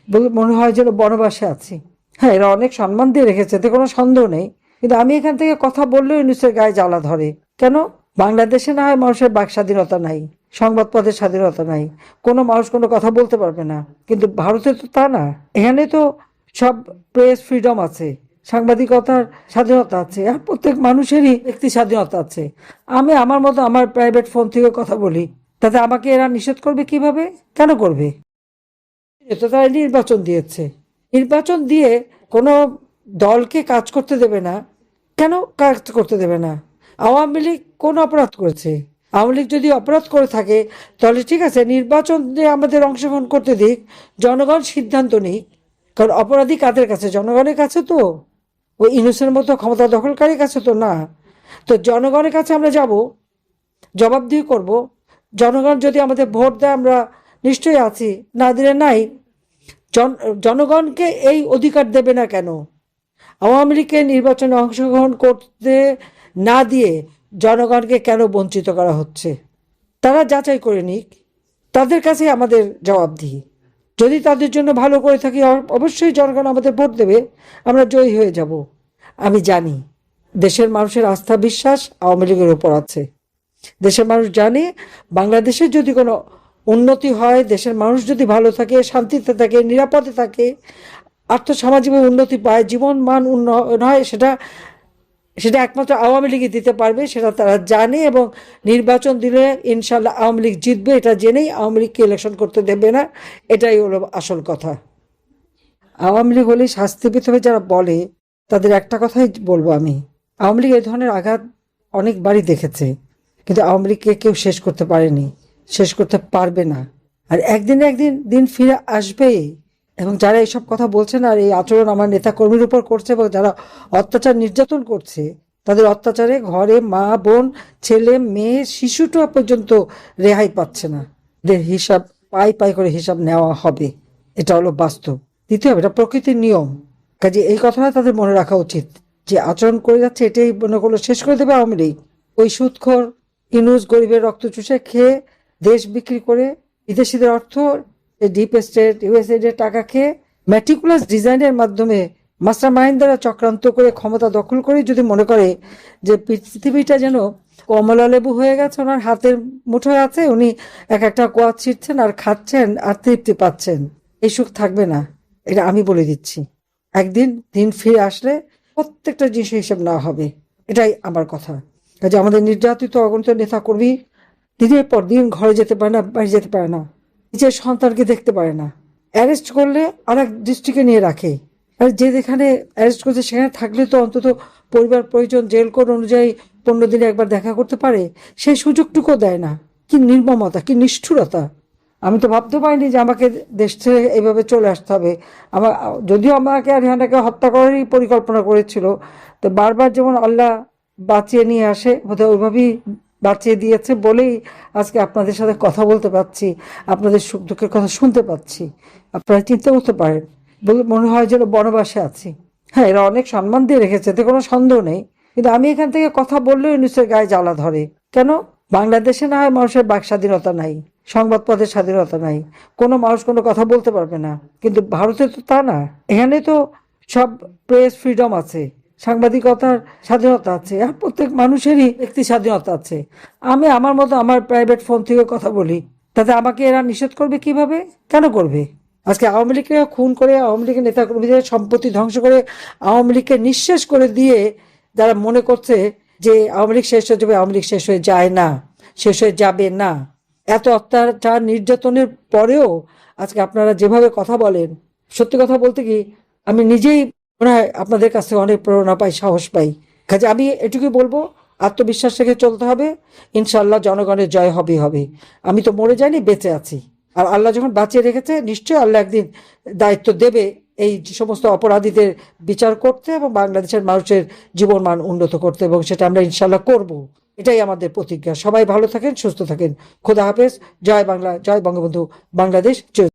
বলে মনে হয় যেন বনবাসে আছি। হ্যাঁ, এরা অনেক সম্মান দিয়ে রেখেছে, এতে কোনো সন্দেহ নেই। কিন্তু আমি এখান থেকে কথা বললেও ইউনূসের গায়ে জ্বালা ধরে। কেন? বাংলাদেশে না হয় মানুষের বাক স্বাধীনতা নাই, সংবাদপত্রের স্বাধীনতা নাই, কোনো মানুষ কোনো কথা বলতে পারবে না, কিন্তু ভারতে তো তা না। এখানে তো সব প্রেস ফ্রিডম আছে, সাংবাদিকতার স্বাধীনতা আছে, আর প্রত্যেক মানুষেরই ব্যক্তি স্বাধীনতা আছে। আমি আমার মতো আমার প্রাইভেট ফোন থেকে কথা বলি, তাতে আমাকে এরা নিষেধ করবে কিভাবে? কেন করবে? এটা তারা নির্বাচন দিয়েছে, নির্বাচন দিয়ে কোনো দলকে কাজ করতে দেবে না। কেন কাজ করতে দেবে না? আওয়ামী লীগ কোন অপরাধ করেছে? আওয়ামী লীগ যদি অপরাধ করে থাকে তাহলে ঠিক আছে, নির্বাচনে আমাদের অংশগ্রহণ করতে দিক, জনগণ সিদ্ধান্ত নিক। কারণ অপরাধী কাদের কাছে? জনগণের কাছে তো, ওই ইউনূসের মতো ক্ষমতা দখলকারীর কাছে তো না। তো জনগণের কাছে আমরা যাব, জবাবদিহি করব। জনগণ যদি আমাদের ভোট দেয় আমরা নিশ্চয়ই আছি, না দিলে নাই। জনগণকে এই অধিকার দেবে না কেন? আওয়ামী লীগকে নির্বাচনে অংশগ্রহণ করতে না দিয়ে জনগণকে কেন বঞ্চিত করা হচ্ছে? তারা যাচাই করে নিক, তাদের কাছে আমাদের জবাবদিহি। যদি তাদের জন্য ভালো করে থাকি অবশ্যই জনগণ আমাদের ভোট দেবে, আমরা জয়ী হয়ে যাব। আমি জানি দেশের মানুষের আস্থা বিশ্বাস আওয়ামী লীগের উপর আছে। দেশের মানুষ জানে বাংলাদেশের যদি কোনো উন্নতি হয়, দেশের মানুষ যদি ভালো থাকে, শান্তিতে থাকে, নিরাপদে থাকে, আর্থসামাজিকভাবে উন্নতি পায়, জীবন মান উন্নয়ন হয়, সেটা সেটা একমাত্র আওয়ামী লীগই দিতে পারবে, সেটা তারা জানে। এবং নির্বাচন দিলে ইনশাল্লাহ আওয়ামী লীগ জিতবে, এটা জেনেই আওয়ামী লীগকে ইলেকশন করতে দেবে না। এটাই হলো আসল কথা। আওয়ামী লীগ হলে শাস্তি পেতে হবে যারা বলে, তাদের একটা কথাই বলবো আমি, আওয়ামী লীগ এই ধরনের আঘাত অনেকবারই দেখেছে, কিন্তু আওয়ামী লীগকে কেউ শেষ করতে পারেনি, শেষ করতে পারবে না। আর একদিন একদিন দিন ফিরে আসবেই। এবং যারা এইসব কথা বলছেন আর এই আচরণ আমার নেতা কর্মীর উপর করছে, এবং যারা অত্যাচার নির্যাতন করছে, তাদের অত্যাচারে ঘরে মা বোন ছেলে মেয়ে শিশুটা পর্যন্ত রেহাই পাচ্ছে না। এদের হিসাব পাই পাই করে হিসাব নেওয়া হবে, এটা হলো বাস্তব। দ্বিতীয়, এটা প্রকৃতির নিয়ম। কাজে এই কথাটা তাদের মনে রাখা উচিত, যে আচরণ করে যাচ্ছে এটাই মনে করলো শেষ করে দেবে আওয়ামী লীগ। ওই সুদখোর ইউনূস গরিবের রক্ত চুষে খেয়ে, দেশ বিক্রি করে, বিদেশিদের অর্থ, ডিপ স্টেট ইউএসএড এর টাকা খেয়ে, ম্যাটিকুলাস ডিজাইনের মাধ্যমে মাস্টার মাইন্ড দ্বারা চক্রান্ত করে ক্ষমতা দখল করে যদি মনে করে যে পৃথিবীটা যেন কমলা লেবু হয়ে গেছে, ওনার হাতের মুঠোয় আছে, উনি এক একটা কোয়াদ ছিটছেন আর খাচ্ছেন আর তৃপ্তি পাচ্ছেন, এই সুখ থাকবে না। এটা আমি বলে দিচ্ছি। একদিন দিন ফিরে আসলে প্রত্যেকটা জিনিসের হিসাব নেওয়া হবে, এটাই আমার কথা। কাজে আমাদের নির্যাতিত অগণিত নেতা কর্মী দিনের পর দিন ঘরে যেতে পারে না, বাইরে যেতে পারে না, নিজের সন্তানকে দেখতে পারে না। অ্যারেস্ট করলে আর এক ডিস্ট্রিক্টে নিয়ে রাখে। আর যে যেখানে অ্যারেস্ট করছে সেখানে থাকলে তো অন্তত পরিবার প্রয়োজন জেল কোড অনুযায়ী 15 দিনে একবার দেখা করতে পারে, সেই সুযোগটুকু দেয় না। কি নির্মমতা, কি নিষ্ঠুরতা! আমি তো ভাবতে পারিনি যে আমাকে দেশ ছেড়ে এইভাবে চলে আসতে হবে। আমার, যদিও আমাকে আর রিহানাকে হত্যা করারই পরিকল্পনা করেছিল, তো বারবার যেমন আল্লাহ বাঁচিয়ে নিয়ে আসে, বোধহয় ওইভাবেই বাঁচিয়ে দিয়েছে বলেই আজকে আপনাদের সাথে কথা বলতে পারছি, আপনাদের সুখ দুঃখের কথা শুনতে পাচ্ছি। আপনারা চিন্তা করতে পারেন, বলে মনে হয় যেন বনবাসে আছি। হ্যাঁ, এরা অনেক সম্মান দিয়ে রেখেছে, এতে কোনো সন্দেহ নেই। কিন্তু আমি এখান থেকে কথা বললেও ইউনূসের গায়ে জ্বালা ধরে। কেন? বাংলাদেশে না হয় মানুষের বাক স্বাধীনতা নাই, সংবাদপত্রের স্বাধীনতা নাই, কোনো মানুষ কোনো কথা বলতে পারবে না, কিন্তু ভারতে তো তা না। এখানে তো সব প্রেস ফ্রিডম আছে, সাংবাদিকতার স্বাধীনতা আছে, আর প্রত্যেক মানুষেরই ব্যক্তি স্বাধীনতা আছে। আমি আমার মতো আমার প্রাইভেট ফোন থেকে কথা বলি, তাতে আমাকে এরা নিষেধ করবে কিভাবে? কেন করবে? আজকে আওয়ামী লীগকে খুন করে, আওয়ামী লীগের নেতা কর্মীদের সম্পত্তি ধ্বংস করে, আওয়ামী লীগকে নিঃশেষ করে দিয়ে যারা মনে করছে যে আওয়ামী লীগ শেষ হয়ে যাবে, আওয়ামী লীগ শেষ হয়ে যায় না, শেষ হয়ে যাবে না। এত অত্যাচার নির্যাতনের পরেও আজকে আপনারা যেভাবে কথা বলেন, সত্যি কথা বলতে কি আমি নিজেই মনে হয় আপনাদের কাছ থেকে অনেক প্রেরণা পাই, সাহস পাই। কাজে আমি এটুকুই বলবো, আত্মবিশ্বাস রেখে চলতে হবে। ইনশাল্লাহ জনগণের জয় হবে হবে। আমি তো মরে যাইনি, বেঁচে আছি। আর আল্লাহ যখন বাঁচিয়ে রেখেছে, নিশ্চয়ই আল্লাহ একদিন দায়িত্ব দেবে এই সমস্ত অপরাধীদের বিচার করতে এবং বাংলাদেশের মানুষের জীবন মান উন্নত করতে, এবং সেটা আমরা ইনশাল্লাহ করব। এটাই আমাদের প্রতিজ্ঞা। সবাই ভালো থাকেন, সুস্থ থাকেন। খোদা হাফেজ। জয় বাংলা, জয় বঙ্গবন্ধু। বাংলাদেশ।